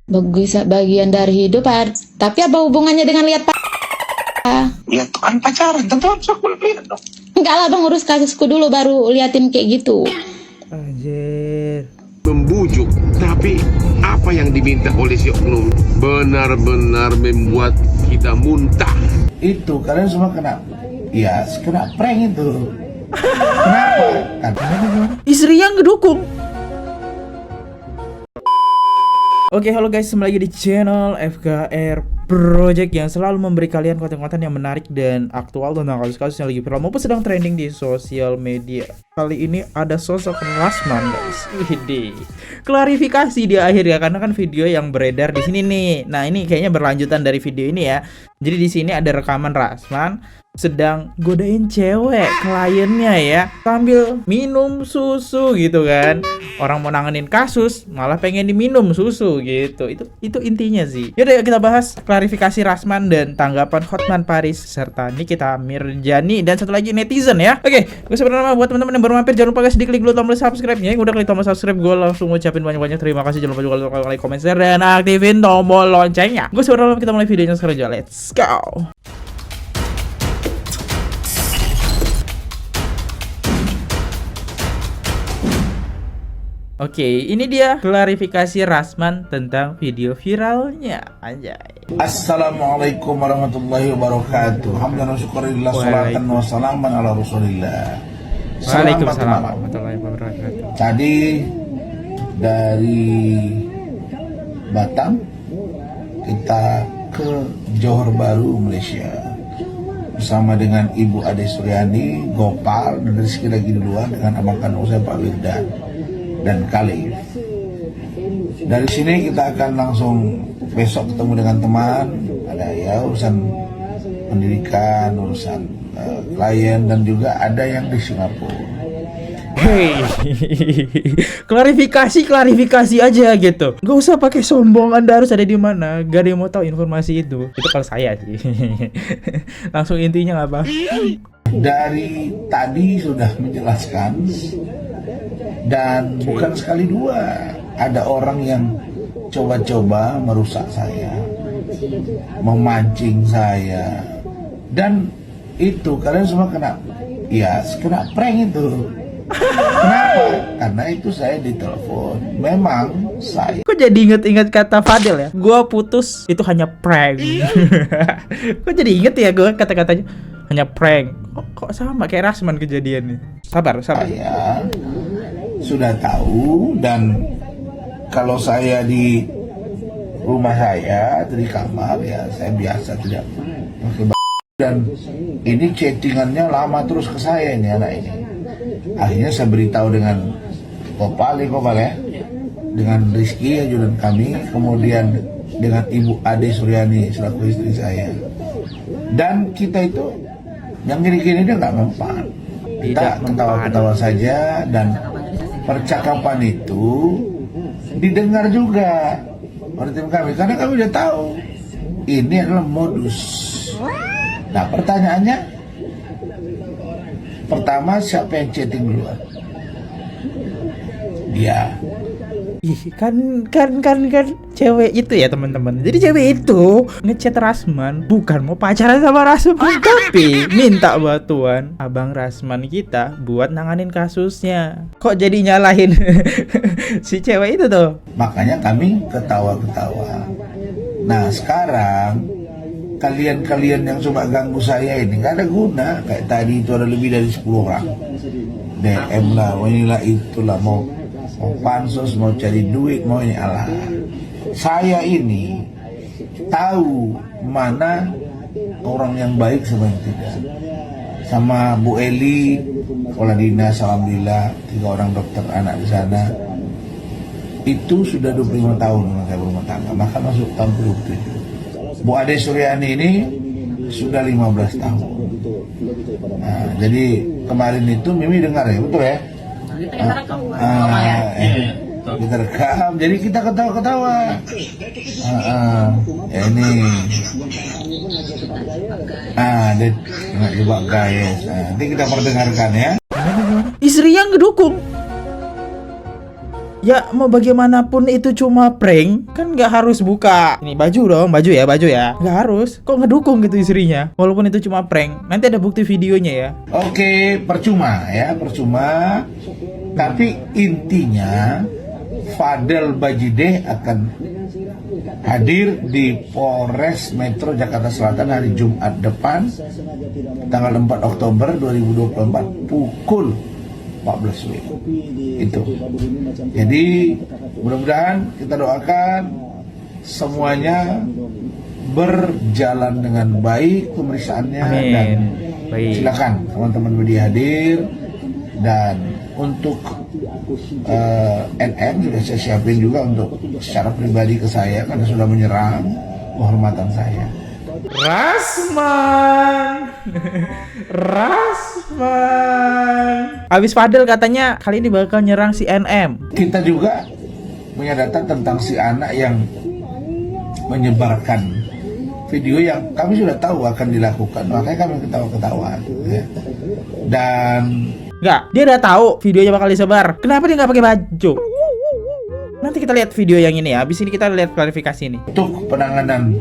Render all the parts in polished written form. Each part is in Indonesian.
bagian dari hidup, tapi apa hubungannya dengan lihat Lihat tuh kan pacaran, tentu harus aku lihat dong. enggak lah bang, urus kasusku dulu baru liatin kayak gitu. Anjir. Membujuk, tapi apa yang diminta oleh si oknum benar-benar membuat kita muntah. Itu kalian semua kena, ya kena prank itu. Kenapa? Karena Istri yang ngedukung. Oke, halo guys, kembali lagi di channel FKR Project yang selalu memberi kalian konten-konten yang menarik dan aktual tentang kasus-kasus yang lagi viral maupun sedang trending di sosial media. Kali ini ada sosok Rasman, guys. Widih. Klarifikasi di akhir ya, karena kan video yang beredar di sini nih. Nah, ini kayaknya berlanjutan dari video ini ya. Jadi di sini ada rekaman Rasman sedang godain cewek kliennya ya, sambil minum susu gitu kan. Orang mau nanganin kasus malah pengen diminum susu gitu. Itu intinya sih. Yaudah, yuk kita bahas klarifikasi Rasman dan tanggapan Hotman Paris serta Nikita Mirjani dan satu lagi netizen ya. Oke, gue sebenarnya buat teman-teman yang baru mampir, jangan lupa guys diklik dulu tombol subscribe-nya. Yang udah klik tombol subscribe, gue langsung ngucapin banyak-banyak terima kasih. Jangan lupa juga like, comment, share, dan aktifin tombol loncengnya. Gue sebenarnya kita mulai videonya sekarang aja. Let's go. Oke, ini dia klarifikasi Rasman tentang video viralnya. Anjay. Assalamualaikum warahmatullahi wabarakatuh. Alhamdulillah syukurillah salatan wa salaman ala rasulillah. Waalaikumsalam warahmatullahi wabarakatuh. Tadi dari Batam kita ke Johor Bahru, Malaysia bersama dengan Ibu Ade Suryani, Gopal, dan Rizky lagi duluan dengan abang kandung saya Pak Wirdan dan Khalif. Dari sini kita akan langsung besok ketemu dengan teman, ada ya urusan pendidikan, urusan klien, dan juga ada yang di Singapura. Hey, klarifikasi aja gitu. Gak usah pakai sombong. Anda harus ada di mana. Gak ada yang mau tahu informasi itu. Itu kalau saya sih. Langsung intinya apa? Dari tadi sudah menjelaskan, dan bukan sekali dua ada orang yang coba-coba merusak saya, memancing saya, dan itu kalian semua kena, ya kena prank itu. Kenapa? Karena itu saya ditelepon. Memang saya. Kok jadi inget-inget kata Fadil ya? Gua putus itu hanya prank. Kok jadi inget ya gue kata-katanya hanya prank. Kok sama kayak Rasman kejadiannya. Sabar. Saya sudah tahu, dan kalau saya di rumah saya di kamar ya saya biasa tidak pakai dan ini chattingannya lama terus ke saya ini anak ini. Akhirnya saya beritahu dengan Gopal ya, dengan Rizky ajudan kami, kemudian dengan Ibu Ade Suryani selaku istri saya. Dan kita itu yang gini-gini dia nggak mempan. Kita ketawa-ketawa saja, dan percakapan itu didengar juga oleh tim kami, karena kami udah tahu ini adalah modus. Nah, pertanyaannya pertama, siapa yang chatting duluan? Dia. Ih, kan cewek itu ya teman-teman. Jadi cewek itu ngechat Rasman bukan mau pacaran sama Rasman, tapi minta bantuan abang Rasman kita buat nanganin kasusnya. Kok jadi nyalahin si cewek itu tuh? Makanya kami ketawa-ketawa. Nah, sekarang kalian yang coba ganggu saya ini gak ada guna. Kayak tadi itu ada lebih dari 10 orang DM lah, inilah itulah, mau pansos, mau cari duit, mau ini. Allah, saya ini tahu mana orang yang baik sama yang tidak. Sama Bu Eli, kepala dinas, alhamdulillah 3 orang dokter anak di sana itu sudah 25 tahun saya berumah tangga, bahkan masuk tahun 27. Bu Ade Suryani ini sudah 15 tahun. Nah, jadi kemarin itu Mimi dengar ya, betul ya? Kita rekam, jadi kita ketawa-ketawa. Ya ini. Dia nggak coba guys. Nanti kita perdengarkan ya. Istri yang ngedukung. Ya mau bagaimanapun itu cuma prank, kan nggak harus buka ini baju dong, baju ya, nggak harus. Kok ngedukung gitu istrinya, walaupun itu cuma prank. Nanti ada bukti videonya ya. Oke, percuma ya, percuma. Tapi intinya Fadel Bajideh akan hadir di Polres Metro Jakarta Selatan hari Jumat depan tanggal 4 Oktober 2024 pukul 14 WIB. Itu. Jadi mudah-mudahan kita doakan semuanya berjalan dengan baik pemeriksaannya. Amin. Dan Baik. silakan teman-teman media hadir. Dan untuk NM juga saya siapin juga untuk secara pribadi ke saya karena sudah menyerang kehormatan saya. Rasman. Abis Fadel katanya kali ini bakal nyerang si NM. Kita juga punya data tentang si anak yang menyebarkan video yang kami sudah tahu akan dilakukan, makanya kami ketawa-ketawa ya. Dan Enggak, dia udah tahu videonya bakal disebar. Kenapa dia nggak pakai baju? Nanti kita lihat video yang ini ya. Abis ini kita lihat klarifikasi ini. untuk penanganan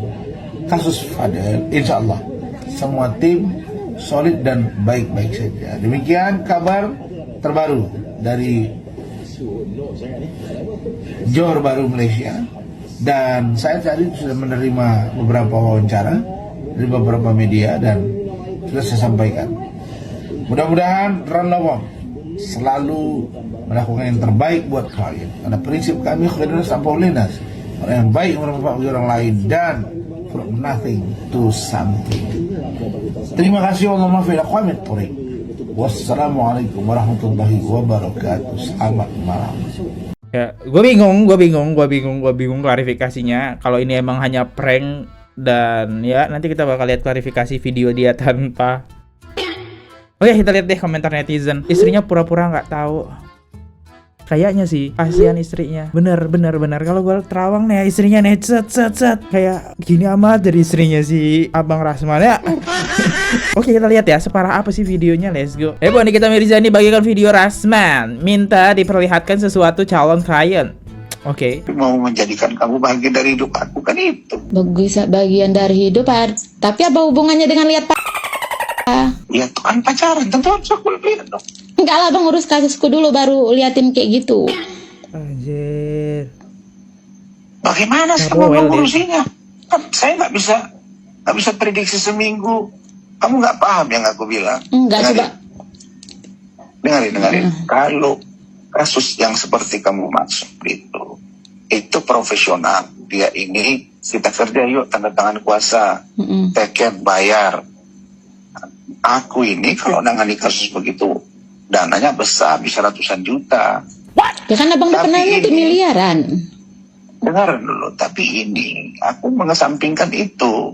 kasus Fadel, insya Allah semua tim solid dan baik-baik saja. Demikian kabar terbaru dari Johor Bahru, Malaysia. Dan saya tadi sudah menerima beberapa wawancara dari beberapa media dan sudah saya sampaikan. Mudah-mudahan Ranlawang selalu melakukan yang terbaik buat kalian. Karena prinsip kami khairunas sampolinas, orang yang baik merupakan bagi orang lain dan from nothing to something. Terima kasih warahmatullahi. Wassalamualaikum warahmatullahi wabarakatuh. Selamat malam. Ya, gue bingung klarifikasinya. Kalau ini emang hanya prank dan ya nanti kita bakal lihat klarifikasi video dia tanpa. Oke, kita lihat deh komentar netizen. Istrinya pura-pura nggak tahu. Kayaknya sih kasihan istrinya. Bener. Kalau gue terawang nih istrinya nih set. Kayak gini amat dari istrinya si Abang Rasman ya. Oke, kita lihat ya separah apa sih videonya. Let's go. Nikita Mirzani bagikan video Rasman minta diperlihatkan sesuatu calon klien. Oke. Mau menjadikan kamu bagian dari hidup aku, kan itu. Bagian dari hidup, tapi apa hubungannya dengan lihat Pak? Ya itu kan pacaran, tentu harus aku lihat dong. Enggak lah bang, urus kasusku dulu baru liatin kayak gitu. Anjir. Bagaimana sama mengurusinya? Kan saya nggak bisa prediksi seminggu. Kamu nggak paham yang aku bilang? Enggak, coba. Dengarin. Kalau kasus yang seperti kamu maksud itu profesional. Dia ini kita kerja yuk, tanda tangan kuasa, tiket bayar. Aku ini kalau nangani kasus begitu dananya besar, bisa ratusan juta. Ya kan abang udah pernah nanti miliaran. Dengar dulu, tapi ini aku mengesampingkan itu.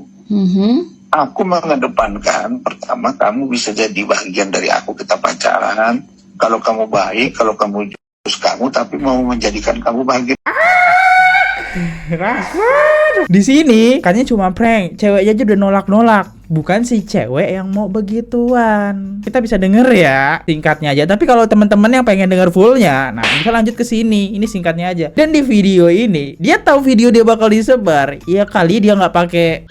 Aku mengedepankan pertama kamu bisa jadi bagian dari aku, kita pacaran. Kalau kamu baik, kalau kamu jurus kamu, tapi mau menjadikan kamu bagian. Di sini katanya cuma prank, ceweknya aja udah nolak, bukan si cewek yang mau begituan. Kita bisa denger ya singkatnya aja. Tapi kalau teman-teman yang pengen denger fullnya, nah bisa lanjut ke sini. Ini singkatnya aja. Dan di video ini dia tahu video dia bakal disebar. Ya kali dia nggak pakai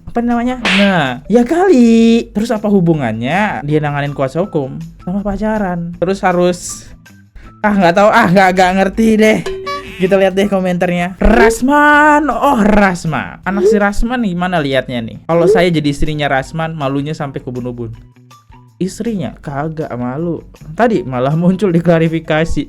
apa namanya? Nah, ya kali. Terus apa hubungannya dia nanganin kuasa hukum sama pacaran? Terus harus nggak tahu, nggak ngerti deh. Kita lihat deh komentarnya. Rasman, Rasman. Anak si Rasman gimana liatnya nih? Kalau saya jadi istrinya Rasman, malunya sampai ke ubun-ubun. Istrinya kagak malu. Tadi malah muncul di klarifikasi.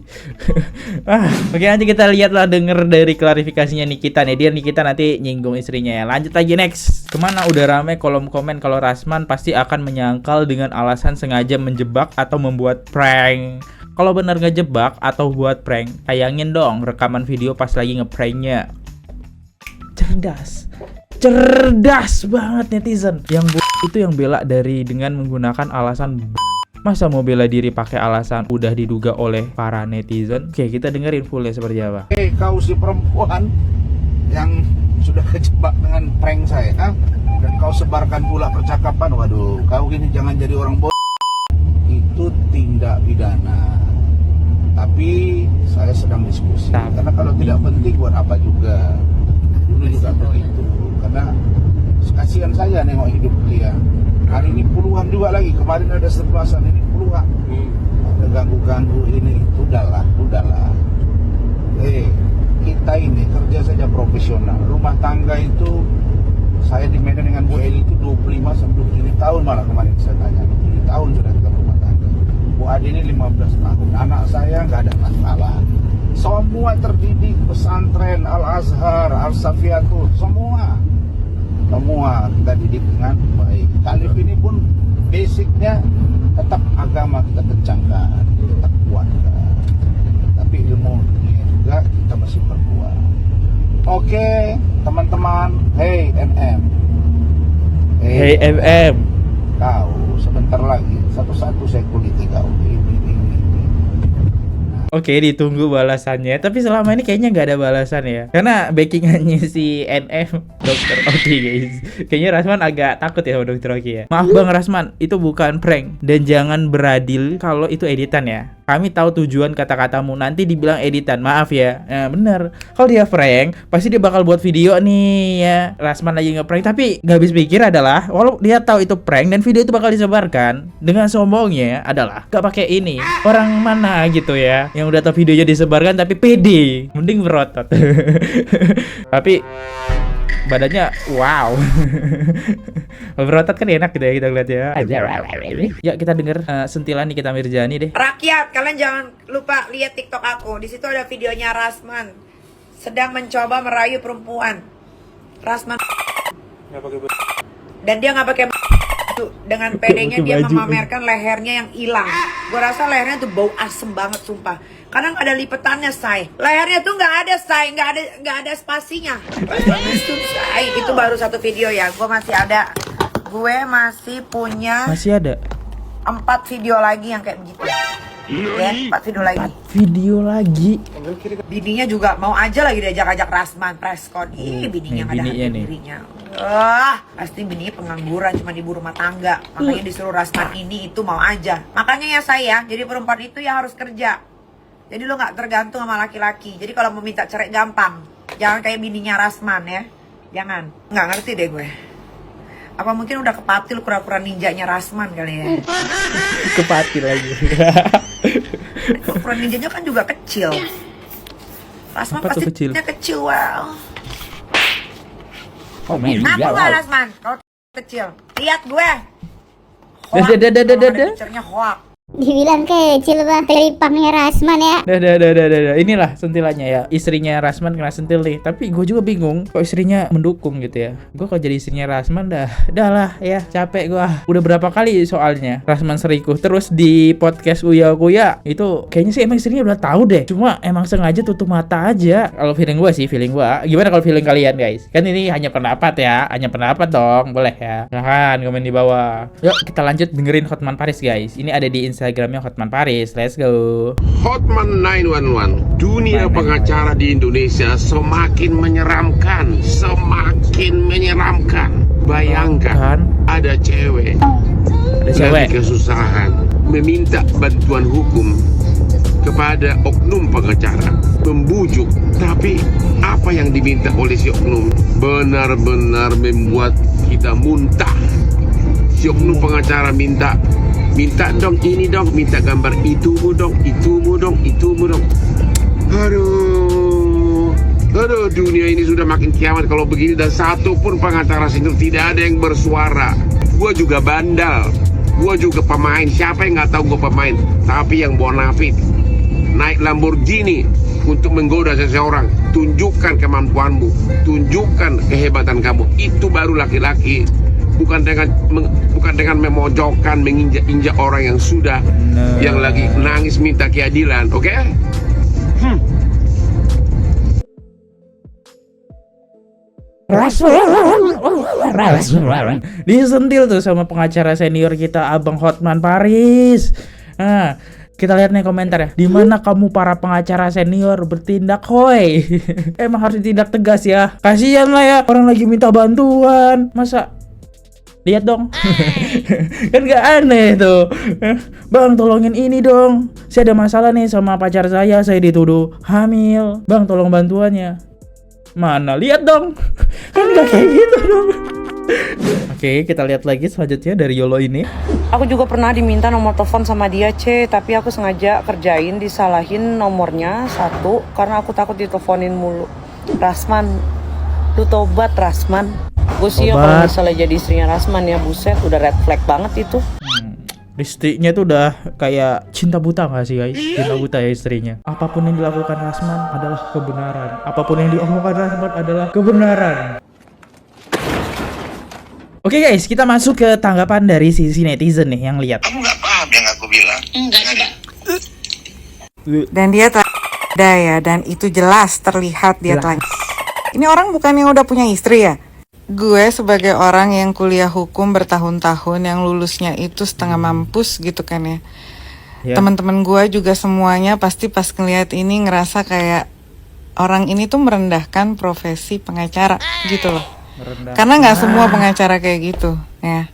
Oke, nanti kita lihatlah, denger dari klarifikasinya Nikita nih. Dia Nikita nanti nyinggung istrinya ya. Lanjut lagi next. Kemana udah rame kolom komen kalau Rasman pasti akan menyangkal dengan alasan sengaja menjebak atau membuat prank. Kalau benar ngejebak atau buat prank, tayangin dong rekaman video pas lagi ngepranknya. Cerdas banget netizen. Yang itu yang bela dari dengan menggunakan alasan masa mau bela diri pakai alasan udah diduga oleh para netizen. Oke, kita dengerin fullnya seperti apa. Kau si perempuan yang sudah kejebak dengan prank saya, dan kau sebarkan pula percakapan. Waduh, kau gini jangan jadi orang bodoh. Itu tindak pidana. Tapi saya sedang diskusi. Karena kalau tidak penting buat apa juga. Dulu juga begitu. Karena kasihan saya nengok hidup dia. Hari ini puluhan juga lagi. Kemarin ada 11-an, ini puluhan. Ada ganggu-ganggu ini. Udahlah. Kita ini kerja saja profesional. Rumah tangga itu, saya di Medan dengan Bu Eli itu 25 sampai 27 tahun malah kemarin saya tanya. 7 tahun sudah kita rumah tangga. Bu Adi ini 15 tahun. Anak saya nggak ada masalah. Semua terdidik pesantren Al-Azhar, Al-Safiatul, semua kita didik dengan baik. Talib ini pun basicnya tetap agama kita kencangkan, tetap kuatkan. Tapi ilmunya juga kita masih perkuat. Oke, teman-teman. Hey MM. Kau sebentar lagi satu-satu saya kuliti kau. Ini. Oke, ditunggu balasannya. Tapi selama ini kayaknya nggak ada balasan ya. Karena backingannya si NF Dokter Oki guys. Kayaknya Rasman agak takut ya sama Dokter Oki ya. Maaf Bang Rasman, itu bukan prank. Dan jangan beradil kalau itu editan ya. Kami tahu tujuan kata-katamu, nanti dibilang editan. Maaf ya. Nah, bener. Kalau dia prank, pasti dia bakal buat video nih ya. Rasman lagi nge-prank, tapi nggak habis pikir adalah walau dia tahu itu prank dan video itu bakal disebarkan, dengan sombongnya adalah gak pakai ini. Orang mana gitu ya yang udah tahu videonya disebarkan tapi pede, mending berotot. Tapi badannya wow. Berotot kan enak gitu ya kita lihat ya. Ya kita denger sentilan Nikita Mirzani deh. Rakyat, kalian jangan lupa lihat TikTok aku. Di situ ada videonya Rasman sedang mencoba merayu perempuan. Rasman dan dia nggak pakai dengan pedenya dia memamerkan lehernya yang hilang. Gue rasa lehernya tuh bau asem banget sumpah. Karena nggak ada lipetannya, say. Lehernya tuh nggak ada, say. Nggak ada spasinya. Itu baru satu video ya. Gue masih punya. Masih ada 4 video lagi yang kayak begitu. Ya, 4 video lagi. Video lagi. Bininya juga mau aja lagi diajak-ajak Rasman preskon. Bininya nggak ada harga dirinya. Pasti bininya pengangguran, cuma ibu rumah tangga. Makanya disuruh Rasman ini itu mau aja. Makanya ya saya, jadi perempuan itu ya harus kerja. Jadi lo nggak tergantung sama laki-laki. Jadi kalau mau minta cerai gampang. Jangan kayak bininya Rasman ya. Jangan. Nggak ngerti deh gue. Apa mungkin udah kepatil kura-kura ninjanya Rasman kali ya? Kepatil lagi. Kura-kura ninjanya kan juga kecil. Rasman apa pasti kecil. Wow. Ngaku gak Rasman? Kalau kecil. Lihat gue. Picture-nya hoak. Dibilang kecil bang, teripangnya Rasman ya. Dah. Inilah sentilannya ya. Istrinya Rasman kena sentil nih. Tapi gue juga bingung kok istrinya mendukung gitu ya. Gue kalau jadi istrinya Rasman dah lah ya, capek gue. Udah berapa kali soalnya Rasman selingkuh. Terus di podcast Uya Kuya itu kayaknya sih emang istrinya udah tahu deh. Cuma emang sengaja tutup mata aja. Kalau feeling gue sih, Gimana kalau feeling kalian guys? Kan ini hanya pendapat ya. Hanya pendapat dong, boleh ya. Silahkan komen di bawah. Yuk kita lanjut dengerin Hotman Paris guys. Ini ada di Instagramnya Hotman Paris. Let's go. Hotman 911. Dunia pengacara di Indonesia semakin menyeramkan. Bayangkan ada cewek lagi kesusahan, meminta bantuan hukum kepada oknum pengacara, membujuk. Tapi apa yang diminta oleh si oknum benar-benar membuat kita muntah. Si oknum pengacara minta dong ini dong, minta gambar itumu dong. Aduh, dunia ini sudah makin kiamat kalau begini. Dan satu pun pengacara senior tidak ada yang bersuara. Gua juga bandal, gua juga pemain. Siapa yang nggak tahu gua pemain? Tapi yang bonafit naik Lamborghini untuk menggoda seseorang. Tunjukkan kemampuanmu, tunjukkan kehebatan kamu. Itu baru laki-laki. Bukan dengan memojokkan, menginjak-injak orang yang sudah yang lagi nangis minta keadilan, oke? Disentil tuh sama pengacara senior kita Abang Hotman Paris. Nah, kita lihat nih komentar ya. Di mana kamu para pengacara senior bertindak hoi? Emang harus ditindak tegas ya. Kasihan lah ya, orang lagi minta bantuan. Masa lihat dong. Kan gak aneh tuh. Bang tolongin ini dong, saya ada masalah nih sama pacar saya dituduh hamil, bang tolong bantuannya. Mana lihat dong. Kan gak kayak gitu dong. Oke, kita lihat lagi selanjutnya dari Yolo ini. Aku juga pernah diminta nomor telepon sama dia, tapi aku sengaja kerjain disalahin nomornya satu karena aku takut diteleponin mulu. Rasman, lu tobat Rasman. Gue sih ya kalau misalnya jadi istrinya Rasman ya, buset udah red flag banget itu. Istrinya tuh udah kayak cinta buta gak sih guys? Cinta buta ya istrinya. Apapun yang dilakukan Rasman adalah kebenaran. Apapun yang diomongkan Rasman adalah kebenaran. Oke guys, kita masuk ke tanggapan dari sisi netizen nih yang lihat. Kamu nggak paham yang aku bilang? Enggak coba. Dan dia ada ya, dan itu jelas terlihat dia telah. Ini orang bukan yang udah punya istri ya? Gue sebagai orang yang kuliah hukum bertahun-tahun, yang lulusnya itu setengah mampus gitu kan ya. Teman-teman gue juga semuanya pasti pas ngeliat ini ngerasa kayak orang ini tuh merendahkan profesi pengacara gitu loh. Karena nggak semua pengacara kayak gitu ya.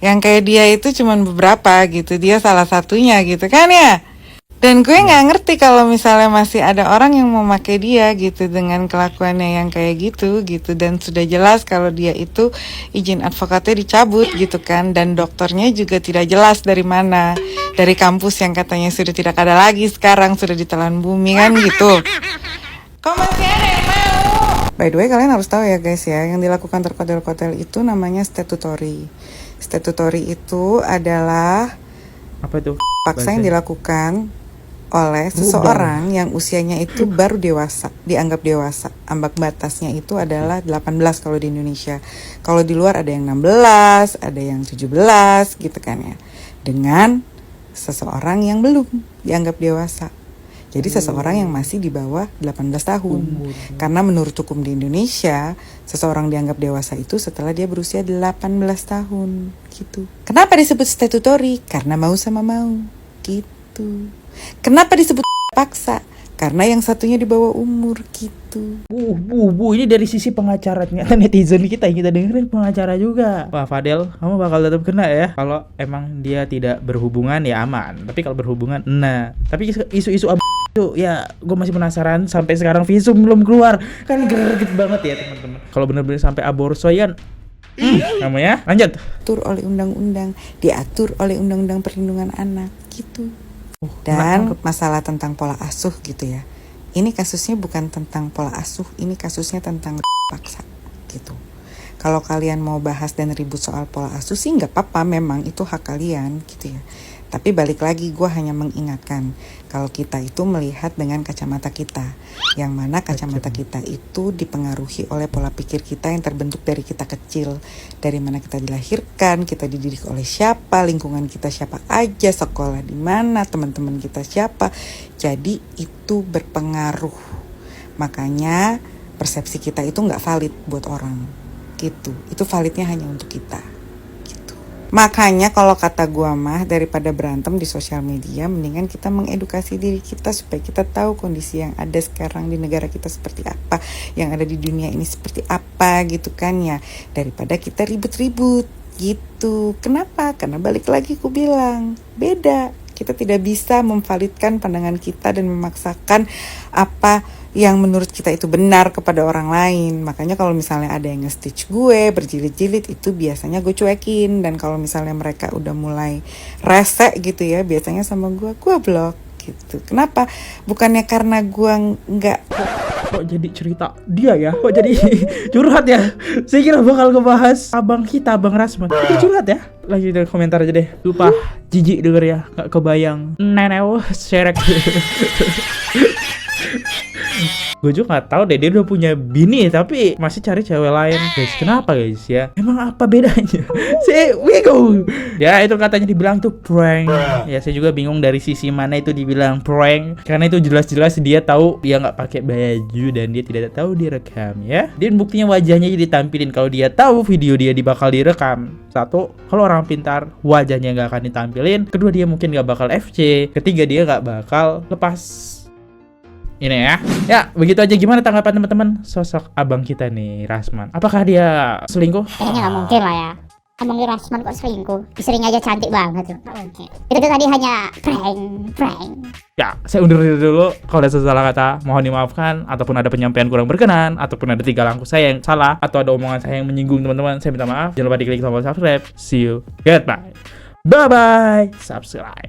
Yang kayak dia itu cuman beberapa gitu, dia salah satunya gitu kan ya. Dan gue nggak ngerti kalau misalnya masih ada orang yang mau pakai dia gitu dengan kelakuannya yang kayak gitu. Dan sudah jelas kalau dia itu izin advokatnya dicabut gitu kan, dan dokternya juga tidak jelas dari mana, dari kampus yang katanya sudah tidak ada lagi, sekarang sudah ditelan bumi kan gitu. Kok masih ada yang mau? By the way, kalian harus tahu ya guys ya, yang dilakukan terkotel-kotel itu namanya statutory. Statutory itu adalah apa itu? Paksa yang dilakukan oleh seseorang yang usianya itu baru dewasa, dianggap dewasa. Ambang batasnya itu adalah 18 kalau di Indonesia. Kalau di luar ada yang 16, ada yang 17 gitu kan ya. Dengan seseorang yang belum dianggap dewasa. Jadi seseorang yang masih di bawah 18 tahun. Karena menurut hukum di Indonesia, seseorang dianggap dewasa itu setelah dia berusia 18 tahun gitu. Kenapa disebut statutory? Karena mau sama mau gitu. Kenapa disebut paksa? Karena yang satunya di bawah umur gitu. Ini dari sisi pengacara, ternyata netizen kita yang kita dengerin pengacara juga. Wah Fadel, kamu bakal tetap kena ya. Kalau emang dia tidak berhubungan ya aman. Tapi kalau berhubungan, nah. Tapi isu-isu itu ya gue masih penasaran, sampai sekarang visum belum keluar. Kan greget banget ya teman-teman. Kalau bener-bener sampai aborsoyan, namanya lanjut. Diatur oleh undang-undang, diatur oleh undang-undang perlindungan anak gitu. Dan masalah tentang pola asuh gitu ya. Ini kasusnya bukan tentang pola asuh, ini kasusnya tentang paksa gitu. Kalau kalian mau bahas dan ribut soal pola asuh sih nggak apa-apa, memang itu hak kalian gitu ya. Tapi balik lagi, gue hanya mengingatkan kalau kita itu melihat dengan kacamata kita, yang mana kacamata kita itu dipengaruhi oleh pola pikir kita yang terbentuk dari kita kecil, dari mana kita dilahirkan, kita dididik oleh siapa, lingkungan kita siapa aja, sekolah di mana, teman-teman kita siapa. Jadi itu berpengaruh. Makanya persepsi kita itu nggak valid buat orang gitu. Itu validnya hanya untuk kita. Makanya kalau kata gua mah, daripada berantem di sosial media, mendingan kita mengedukasi diri kita supaya kita tahu kondisi yang ada sekarang di negara kita seperti apa, yang ada di dunia ini seperti apa gitu kan ya, daripada kita ribut-ribut gitu. Kenapa? Karena balik lagi ku bilang, beda. Kita tidak bisa memvalidkan pandangan kita dan memaksakan apa yang menurut kita itu benar kepada orang lain. Makanya kalau misalnya ada yang nge-stitch gue berjilid-jilid, itu biasanya gue cuekin. Dan kalau misalnya mereka udah mulai rese gitu ya, biasanya sama gue blok gitu. Kenapa? Bukannya karena gue nggak... Kok jadi cerita dia ya? Kok jadi curhat ya? Saya kira bakal ngebahas abang kita, Bang Rasman. Itu curhat ya? Lanjut di komentar aja deh. Lupa jijik denger ya, gak kebayang. Nenew serek. Gue juga gak tahu deh, dia udah punya bini tapi masih cari cewek lain. Guys, kenapa guys ya? Emang apa bedanya? Si Wigo. Ya itu katanya dibilang tuh prank. Ya saya juga bingung dari sisi mana itu dibilang prank. Karena itu jelas-jelas dia tahu dia nggak pakai baju dan dia tidak tahu direkam ya. Dan buktinya wajahnya jadi ditampilin kalau dia tahu video dia bakal direkam. Satu, kalau orang pintar wajahnya nggak akan ditampilin. Kedua, dia mungkin nggak bakal FC. Ketiga, dia nggak bakal lepas ini ya. Ya, begitu aja. Gimana tanggapan teman-teman sosok abang kita nih, Rasman? Apakah dia selingkuh? Kayaknya nggak mungkin lah ya. Ngomongin Rasman kok selingkuh. Sering aja cantik banget tuh. Itu tuh tadi hanya prank. Ya, saya undur diri dulu. Kalau ada salah kata, mohon dimaafkan. Ataupun ada penyampaian kurang berkenan, ataupun ada tingkah laku saya yang salah, atau ada omongan saya yang menyinggung teman-teman, saya minta maaf. Jangan lupa diklik tombol subscribe. See you. Goodbye. Bye-bye. Subscribe.